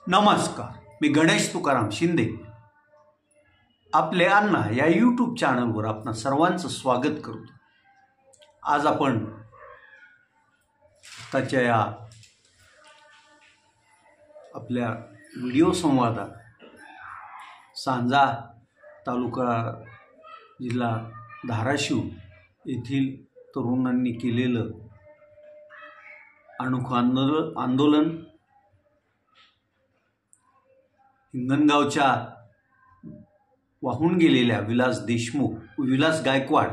नमस्कार, मी गणेश तुकाराम शिंदे. आपले अण्णा या यूट्यूब चॅनलवर आपणा सर्वांचं स्वागत करतो. आज आपण त्याच्या या आपल्या व्हिडिओ संवादात सांजा तालुका जिल्हा धाराशिव येथील तरुणांनी केलेलं अनोखं आंदोलन, हिंगणगावच्या वाहून गेलेल्या विलास गायकवाड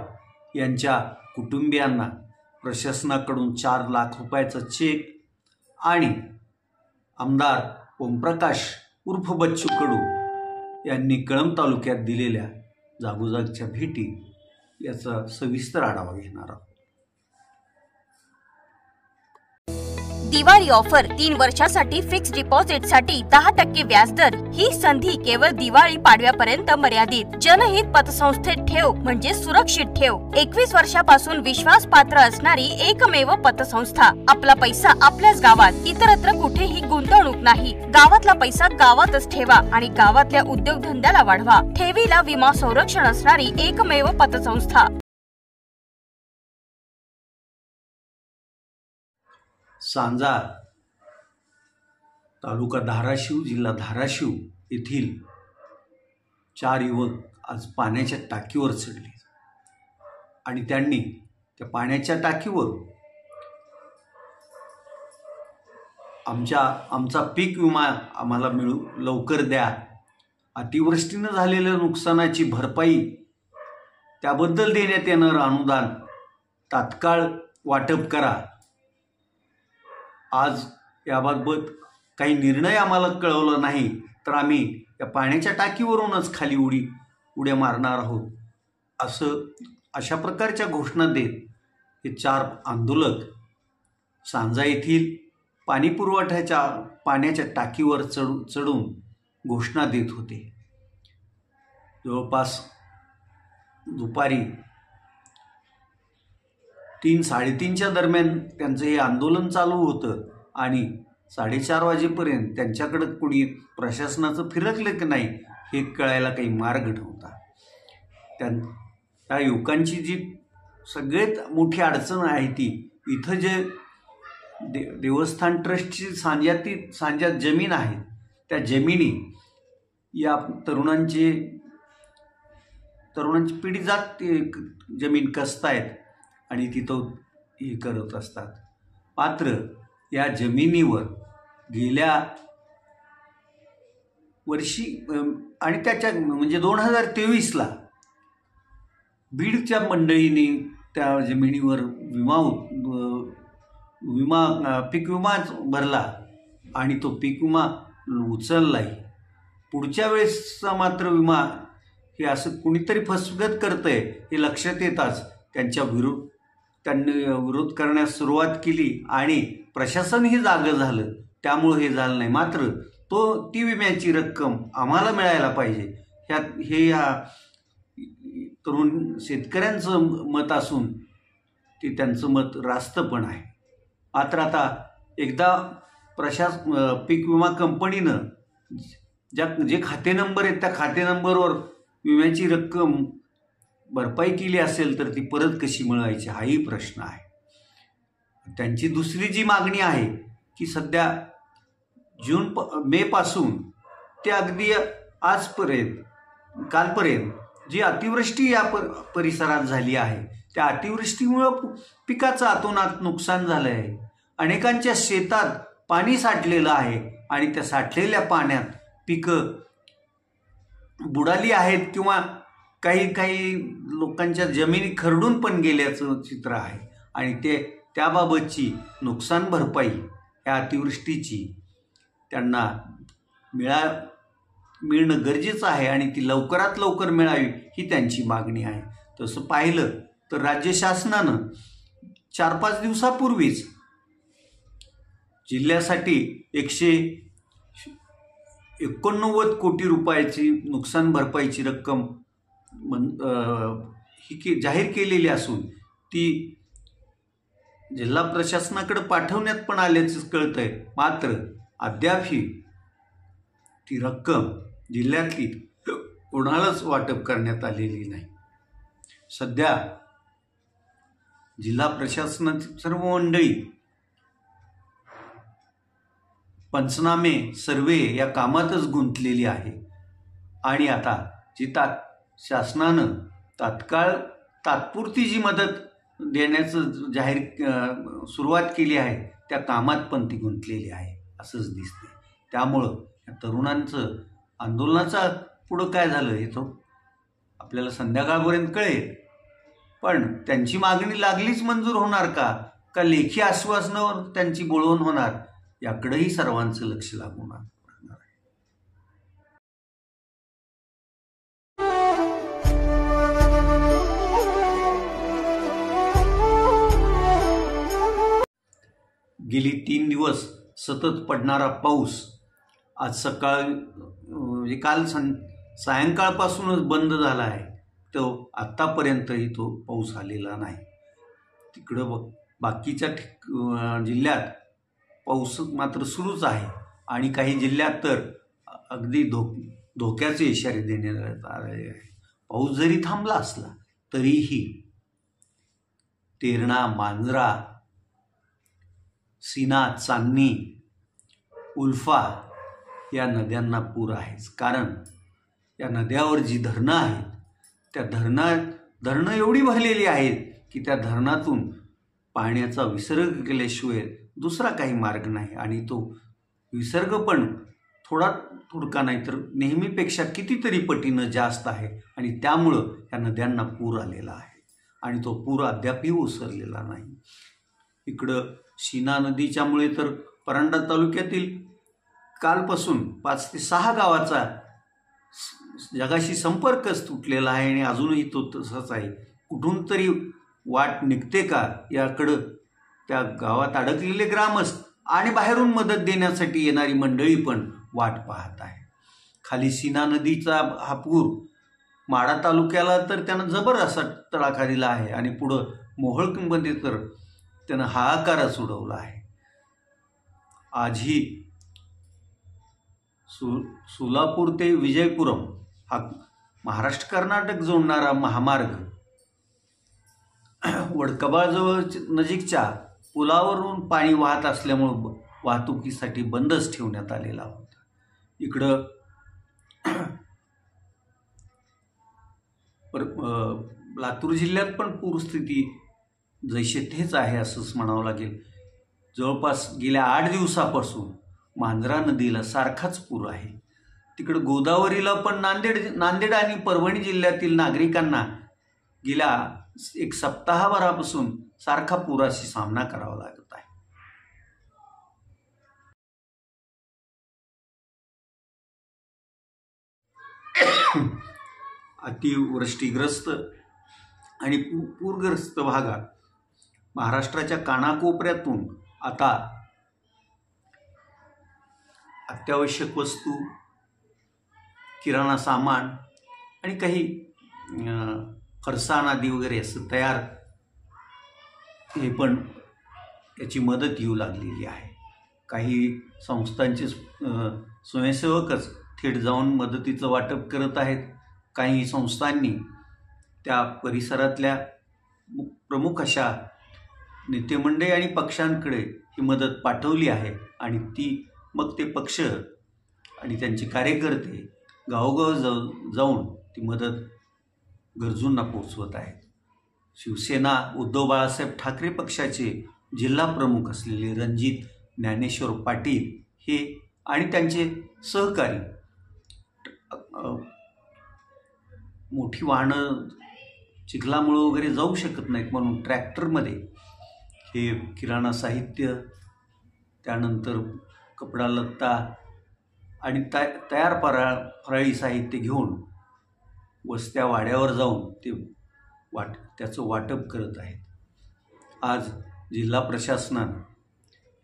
यांच्या कुटुंबियांना प्रशासनाकडून 4 लाख रुपयाचा चेक आणि आमदार ओमप्रकाश उर्फ बच्चू कडू यांनी कळंब तालुक्यात दिलेल्या जागोजागच्या भेटी याचा सविस्तर आढावा घेणार आहोत. दिवाळी ऑफर 3 वर्षासाठी फिक्स डिपॉझिट साठी 10% व्याजदर. ही संधी केवळ दिवाळी पाडव्यापर्यंत मर्यादित. जनहित पतसंस्थेत ठेव म्हणजे सुरक्षित ठेव. 21 वर्षापासून विश्वासपात्र असणारी एकमेव पतसंस्था. आपला पैसा आपल्याच गावात, इतरत्र कुठेही गुंतवणूक नाही. गावातला पैसा गावातच ठेवा आणि गावातल्या उद्योगधंद्याला वाढवा. ठेवीला विमा संरक्षण असणारी एकमेव पतसंस्था. सांजा तालुका धाराशिव जिल्हा धाराशिव येथील 4 युवक आज पाण्याच्या टाकीवर चढले आणि त्यांनी त्या पाण्याच्या टाकीवर आमचा पीक विमा आम्हाला लवकर द्या, अतिवृष्टीनं झालेल्या नुकसानाची भरपाई त्याबद्दल देण्यात येणारं अनुदान तात्काळ वाटप करा. आज याबाबत काही निर्णय आम्हाला कळवला नाही तर आम्ही या पाण्याच्या टाकीवरूनच खाली उड्या मारणार आहोत, अशा प्रकारच्या घोषणा देत हे 4 आंदोलक सांजा येथील पाणी पुरवठ्याच्या पाण्याच्या टाकीवर चढून घोषणा देत होते. जवळपास दुपारी 3-3:30च्या दरम्यान त्यांचं हे आंदोलन चालू होतं आणि 4:30 वाजेपर्यंत त्यांच्याकडे कोणी प्रशासनाचं फिरकलं की नाही हे कळायला काही मार्ग नव्हता. त्या युवकांची जी सगळ्यात मोठी अडचण आहे ती इथं जे देवस्थान ट्रस्टची सांज्यात जमीन आहे त्या जमिनी या तरुणांची पिढी जात जमीन कसतायत आणि तिथं हे करत असतात. मात्र या जमिनीवर गेल्या वर्षी आणि त्याच्या म्हणजे 2023ला बीडच्या मंडळींनी त्या जमिनीवर पीक विमा भरला आणि तो पीक विमा उचललाही. पुढच्या वेळेसचा मात्र विमा हे असं कुणीतरी फसवत करतंय हे लक्षात येताच त्यांनी विरोध करण्यास सुरुवात केली आणि प्रशासनही जागं झालं. त्यामुळे हे झालं नाही. मात्र ती विम्याची रक्कम आम्हाला मिळायला पाहिजे या तरुण शेतकऱ्यांचं मत असून ते त्यांचं मत रास्त पण आहे. मात्र आता एकदा पीक विमा कंपनीनं जे खाते नंबर आहेत त्या खाते नंबरवर विम्याची रक्कम भरपाई केली असेल तर ती परत कशी मिळवायची हाही प्रश्न आहे. त्यांची दुसरी जी मागणी आहे की सध्या मे पासून ते अगदी कालपर्यंत जी अतिवृष्टी या परिसरात झाली आहे त्या अतिवृष्टीमुळं पिकाचं अतोनात नुकसान झालं आहे. अनेकांच्या शेतात पाणी साठलेलं आहे आणि त्या साठलेल्या पाण्यात पिकं बुडाली आहेत किंवा काही लोकांच्या जमिनी खरडून पण गेल्याचं चित्र आहे आणि त्याबाबतची नुकसान भरपाई या अतिवृष्टीची त्यांना मिळणं गरजेचं आहे आणि ती लवकरात लवकर मिळावी ही त्यांची मागणी आहे. तसं पाहिलं तर राज्य शासनानं 4-5 दिवसापूर्वीच जिल्ह्यासाठी 189 कोटी रुपयाची नुकसान भरपाईची रक्कम ही जाहीर केलेली असून ती जिल्हा प्रशासनाकडे पाठवण्यात पण आल्याचं कळतंय. मात्र अद्यापही ती रक्कम जिल्ह्यातली कोणालाच वाटप करण्यात आलेली नाही. सध्या जिल्हा प्रशासनाची सर्व मंडळी पंचनामे सर्वे या कामातच गुंतलेली आहे आणि आता जी शासनानं तात्पुरती जी मदत देण्याचं सुरुवात केली आहे त्या कामात पण ती गुंतलेली आहे असंच दिसते. त्यामुळं या तरुणांचं आंदोलनाचा पुढं काय झालं हे तो आपल्याला संध्याकाळपर्यंत कळेल. पण त्यांची मागणी लागलीच मंजूर होणार का लेखी आश्वासनावर त्यांची बोलवण होणार याकडेही सर्वांचं लक्ष लागून राहणार आहे. गेली 3 दिवस सतत पडणारा पाऊस आज म्हणजे काल सायंकाळपासूनच बंद झाला आहे. तो आत्तापर्यंतही तो पाऊस आलेला नाही. तिकडं बाकीच्या जिल्ह्यात पाऊस मात्र सुरूच आहे आणि काही जिल्ह्यात तर अगदी धोक्याचे इशारे देण्यात आले आहे. पाऊस जरी थांबला असला तरीही तेरणा, मांजरा, सीना, चांदणी, उल्फा या नद्यांना पूर आहेच. कारण या नद्यावर जी धरणं आहेत त्या धरणं एवढी भरलेली आहेत की त्या धरणातून पाण्याचा विसर्ग केल्याशिवाय दुसरा काही मार्ग नाही आणि तो विसर्ग पण थोडका नाही तर नेहमीपेक्षा कितीतरी पटीनं जास्त आहे आणि त्यामुळं या नद्यांना पूर आलेला आहे आणि तो पूर अद्यापही ओसरलेला नाही. इकडं सीना नदीच्यामुळे तर परांडा तालुक्यातील कालपासून 5 ते 6 गावाचा जगाशी संपर्कच तुटलेला आहे आणि अजूनही तो तसाच आहे. कुठून तरी वाट निघते का याकडं त्या गावात अडकलेले ग्रामस्थ आणि बाहेरून मदत देण्यासाठी येणारी मंडळी पण वाट पाहत आहे. खाली सीना नदीचा हा पूर माढा तालुक्याला तर त्यानं जबर असा तडाखा दिला आहे आणि पुढं मोहोळमध्ये तर त्यानं हाहाकारच उडवला आहे. आजही सोलापूर ते विजयपुरम हा महाराष्ट्र कर्नाटक जोडणारा महामार्ग वडकबाजवळ नजीकच्या पुलावरून पाणी वाहत असल्यामुळं वाहतुकीसाठी बंदच ठेवण्यात आलेला होता. इकडं लातूर जिल्ह्यात पण पूरस्थिती जैसे थेच आहे असंच म्हणावं लागेल. जवळपास गेल्या 8 दिवसापासून मांजरा नदीला सारखाच पूर आहे. तिकडं गोदावरीला पण नांदेड आणि परभणी जिल्ह्यातील नागरिकांना गेल्या 1 सप्ताहभरापासून सारखा पुराशी सामना करावा लागत आहे. अतिवृष्टीग्रस्त आणि पूरग्रस्त भागात महाराष्ट्राच्या कानाकोपऱ्यातून आता अत्यावश्यक वस्तू, किराणा सामान आणि काही फरसाण आदी वगैरे असं तयार हे पण याची मदत येऊ लागलेली आहे. काही संस्थांचे स्वयंसेवकच थेट जाऊन मदतीचं वाटप करत आहेत. काही संस्थांनी त्या परिसरातल्या प्रमुख अशा नेतेमंडळी आणि पक्षांकडे ही मदत पाठवली आहे आणि ती मग ते पक्ष आणि त्यांचे कार्यकर्ते गावोगाव जाऊन ती मदत गरजूंना पोचवत आहेत. शिवसेना उद्धव बाळासाहेब ठाकरे पक्षाचे जिल्हा प्रमुख असलेले रणजित ज्ञानेश्वर पाटील हे आणि त्यांचे सहकारी मोठी वाहनं चिखलामुळं वगैरे जाऊ शकत नाहीत म्हणून ट्रॅक्टरमध्ये हे किराणा साहित्य, त्यानंतर कपडा लत्ता आणि तयार फराळी साहित्य घेऊन वस्त्या वाड्यावर जाऊन ते त्याचं वाटप करत आहेत. आज जिल्हा प्रशासनानं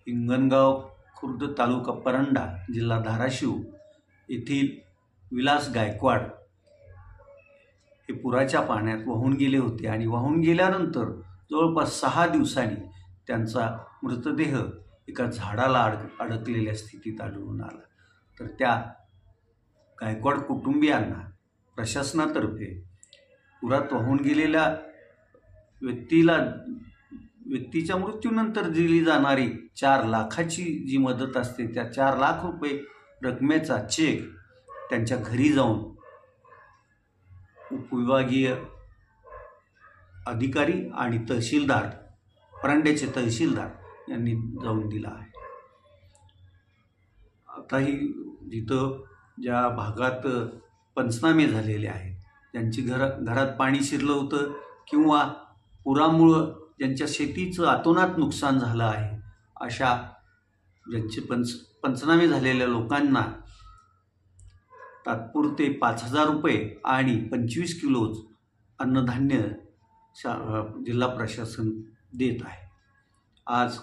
हिंगणगाव खुर्द तालुका परांडा जिल्हा धाराशिव येथील विलास गायकवाड हे पुराच्या पाण्यात वाहून गेले होते आणि वाहून गेल्यानंतर जवळपास 6 दिवसांनी त्यांचा मृतदेह एका झाडाला अडकलेल्या स्थितीत आढळून आला. तर त्या गायकवाड कुटुंबियांना प्रशासनातर्फे पुरात वाहून गेलेल्या व्यक्तीच्या मृत्यूनंतर दिली जाणारी 4 लाखाची जी मदत असते, त्या 4 लाख रुपये रकमेचा चेक त्यांच्या घरी जाऊन उपविभागीय अधिकारी आणि तहसीलदार, परांड्याचे तहसीलदार यांनी जाऊन दिला आहे. आताही जिथं ज्या भागात पंचनामे झालेले आहेत, ज्यांची घरात पाणी शिरलं होतं किंवा पुरामुळं ज्यांच्या शेतीचं अतोनात नुकसान झालं आहे, अशा ज्यांचे पंचनामे झालेल्या लोकांना तात्पुरते 5,000 रुपये आणि 25 किलो अन्नधान्य जिल्हा प्रशासन देत आहे. आज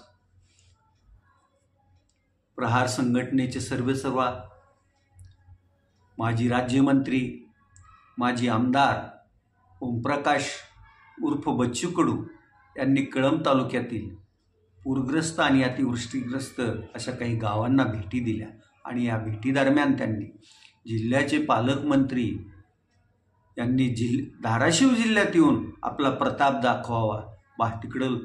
प्रहार संघटनेचे सर्वेसर्वा, माजी राज्यमंत्री, माजी आमदार ओमप्रकाश उर्फ बच्चू कडू यांनी कळंब तालुक्यातील पूरग्रस्त आणि अतिवृष्टीग्रस्त अशा काही गावांना भेटी दिल्या आणि या भेटीदरम्यान त्यांनी जिल्ह्याचे पालकमंत्री यांनी धाराशिव जिल्ह्यात येऊन आपला प्रताप दाखवावा. तिकडं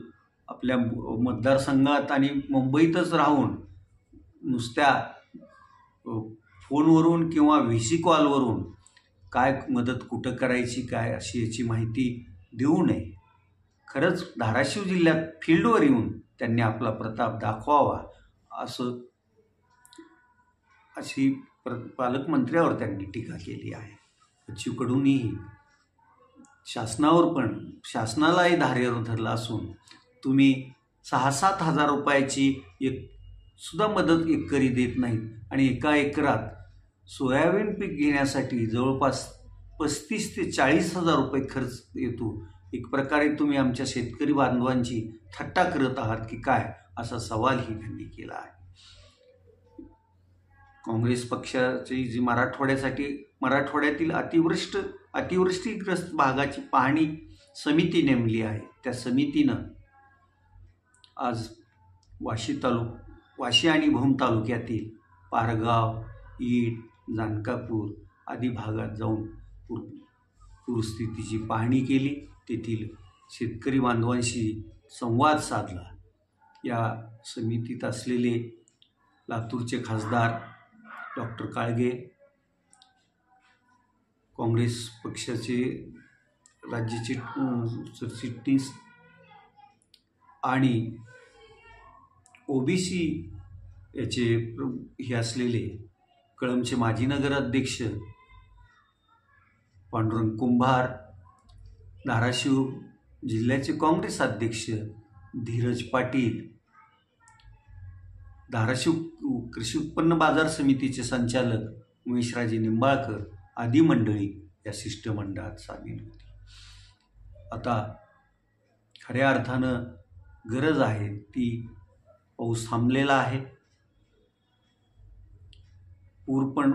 आपल्या मतदारसंघात आणि मुंबईतच राहून नुसत्या फोनवरून किंवा व्हीसी कॉलवरून काय मदत कुठं करायची काय अशी याची माहिती देऊ नये. खरंच धाराशिव जिल्ह्यात फील्डवर येऊन त्यांनी आपला प्रताप दाखवावा अशी पालकमंत्र्यावर त्यांनी टीका केली आहे. बच्चू कडूंनीही शासनालाही धारेवर धरला असून तुम्ही 6-7 हजार रुपयाची एक सुद्धा मदत एकरी देत नाहीत आणि एका एकरात सोयाबीन पीक घेण्यासाठी जवळपास 35 ते 40 हजार रुपये खर्च येतो. एक प्रकारे तुम्ही आमच्या शेतकरी बांधवांची थट्टा करत आहात की काय, असा सवालही त्यांनी केला आहे. काँग्रेस पक्षाची जी मराठवाड्यातील अतिवृष्टीग्रस्त भागाची पाहणी समिती नेमली आहे, त्या समितीनं आज वाशी आणि भूम तालुक्यातील पारगाव, ईट, जानकापूर आदी भागात जाऊन पूरस्थितीची पाहणी केली. तेथील शेतकरी बांधवांशी संवाद साधला. या समितीत असलेले लातूरचे खासदार डॉक्टर काळगे, काँग्रेस पक्षाचे राज्याचे सरचिटणीस आणि ओबीसी याचे हे असलेले कळंबचे माजी नगराध्यक्ष पांडुरंग कुंभार, धाराशिव जिल्ह्याचे काँग्रेस अध्यक्ष धीरज पाटील, धाराशिव कृषी उत्पन्न बाजार समितीचे संचालक उमेशराजे निंबाळकर आदी मंडळी या शिष्टमंडळात सामील होती. आता खऱ्या अर्थानं गरज आहे ती पाऊस थांबलेला आहे. पूर पण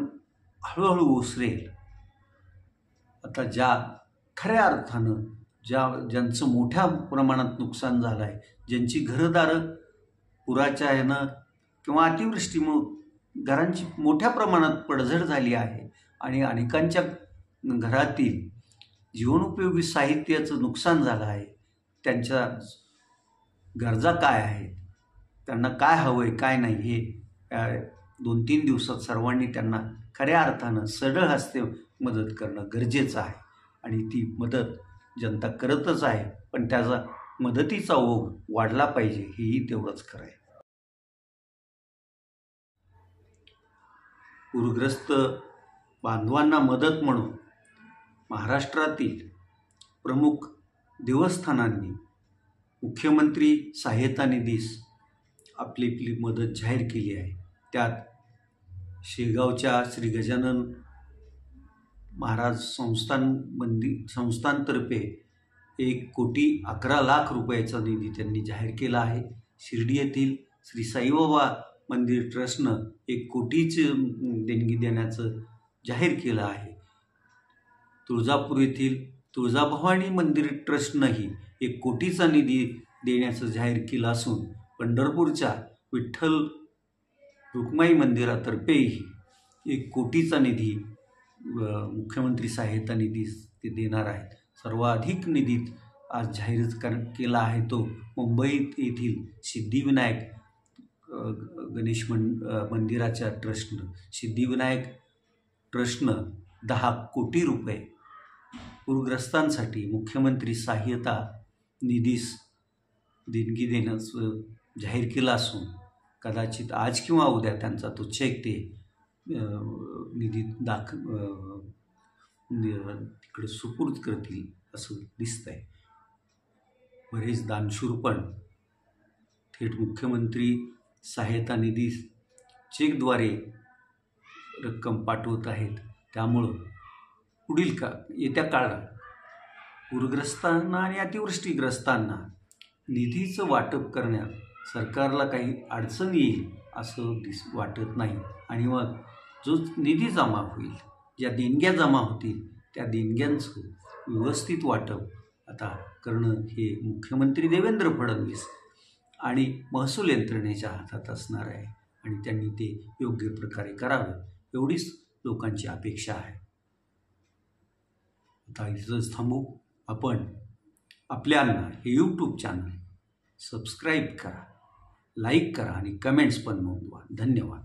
हळूहळू ओसरेल. आता खऱ्या अर्थानं ज्यांचं मोठ्या प्रमाणात नुकसान झालं आहे, ज्यांची घरदारं पुराच्या ह्यानं किंवा अतिवृष्टीमुळे घरांची मोठ्या प्रमाणात पडझड झाली आहे आणि अनेकांच्या घरातील जीवनोपयोगी साहित्याचं नुकसान झालं आहे, त्यांच्या गरजा काय आहेत, त्यांना काय हवं आहे काय नाही हे 2-3 दिवसात सर्वांनी त्यांना खऱ्या अर्थानं सरळ हस्ते मदत करणं गरजेचं आहे. आणि ती मदत जनता करतच आहे, पण त्याचा मदतीचा ओघ वाढला पाहिजे हेही तेवढंच खरं आहे. पूरग्रस्त बांधवांना मदत म्हणून महाराष्ट्रातील प्रमुख देवस्थानांनी मुख्यमंत्री सहाय्यता निधीस आपली मदत जाहीर केली आहे. त्यात शेगावच्या श्री गजानन महाराज संस्थानतर्फे 1,11,00,000 रुपयाचा निधी त्यांनी जाहीर केला आहे. शिर्डी येथील श्री साईबाबा मंदिर ट्रस्टनं 1 कोटीची देणगी देण्याचं जाहीर केलं आहे. तुळजापूर येथील तुळजाभवानी मंदिर ट्रस्टनंही 1 कोटीचा निधी देण्याचं जाहीर केलं असून पंढरपूरच्या विठ्ठल रुक्माई मंदिरातर्फेही 1 कोटीचा निधी मुख्यमंत्री सहाय्यता निधी ते देणार आहेत. सर्वाधिक निधी आज जाहीर केला आहे तो मुंबईत येथील सिद्धिविनायक गणेश मंदिराच्या ट्रस्टनं. सिद्धिविनायक ट्रस्टनं 10 कोटी रुपये पूरग्रस्तांसाठी मुख्यमंत्री सहाय्यता निधीस देणगी देण्याचं जाहीर केलं असून कदाचित आज किंवा उद्या त्यांचा तो चेक ते निधी तिकडे सुपूर्द करतील असं दिसतं आहे. बरेच दानशूर पण थेट मुख्यमंत्री सहाय्यता निधी चेकद्वारे रक्कम पाठवत आहेत. त्यामुळं पुढील येत्या काळात पूरग्रस्तांना आणि अतिवृष्टीग्रस्तांना निधीचं वाटप करण्यात सरकारला काही अडचण येईल असं वाटत नाही. आणि मग जो निधी जमा होईल, ज्या देणग्या जमा होतील त्या देणग्यांचं व्यवस्थित वाटप आता करणं हे मुख्यमंत्री देवेंद्र फडणवीस आणि महसूल यंत्रणेच्या हातात असणार आहे आणि त्यांनी ते योग्य प्रकारे करावं एवढीच लोकांची अपेक्षा आहे. आता इथंच थांबू. आपण आपल्यांना हे यूट्यूब चॅनल सबस्क्राईब करा, लाईक करा आणि कमेंट्स पण नोंदवा. धन्यवाद.